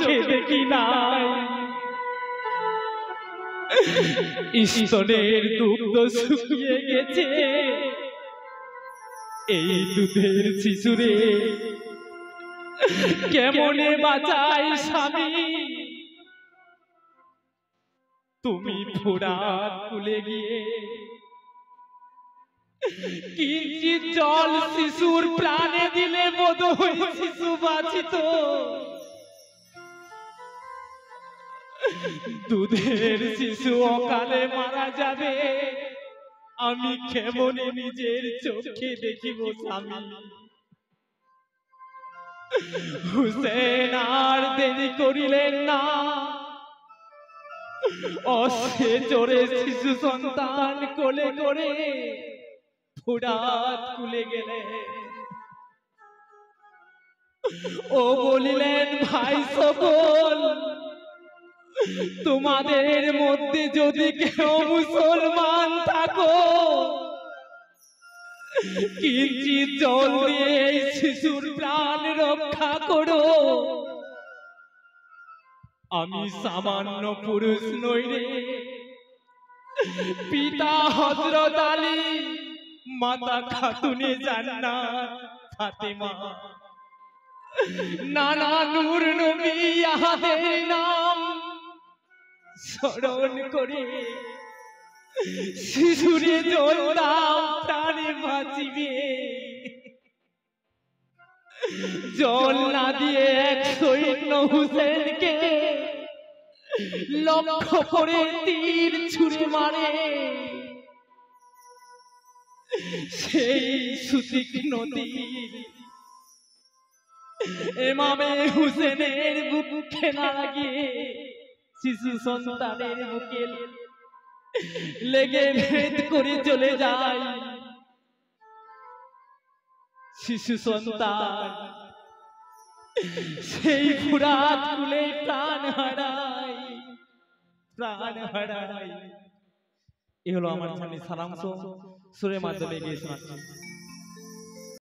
দেখি নাই স্তনের দুগ্ধ শুকিয়ে গেছে এই দুধের শিশুরে কেমনে বাঁচাই স্বামী তুমি ফোরাত কুলে গিয়ে কিঞ্চিৎ জল শিশুর প্রাণে দিলে বোধহয় শিশু বাঁচিত দুধের শিশু অকালে মারা যাবে আমি কেমনে নিজের চোখে দেখিব স্বামী হুসেন আর দেরি করিলেন না অশ্বে চড়ে শিশু সন্তান কোলে করে ফোরাত কুলে গেলেন ও বলিলেন ভাই সকল তোমাদের মধ্যে যদি কেউ মুসলমান থাকো কিঞ্চিৎ জল দিয়ে এই শিশুর প্রাণ রক্ষা করো আমি সামান্য পুরুষ নই রে পিতা হযরত আলী মাতা খাতুনে জান্নাত ফাতেমা নানা নূর নবী ইহাদের নাম স্মরণ করে শিশুরে জল দাও প্রাণে বাঁচিবে জল না দিয়ে এক সৈন্য হুসেনকে লক্ষ্য করে তীর ছুঁড়ে মারে সেই সুতীক্ষ্ণ তীর ইমামে হুসেনের বুকে না লাগিয়ে শিশু সন্তানের বুকে লেগে ভেদ করে চলে যায় শিশু সন্তান সেই ফোরাত কুলে প্রাণ হারায় এ হলো আমার সালাংশ সুরের মাধ্যমে গিয়ে শোনাচ্ছি।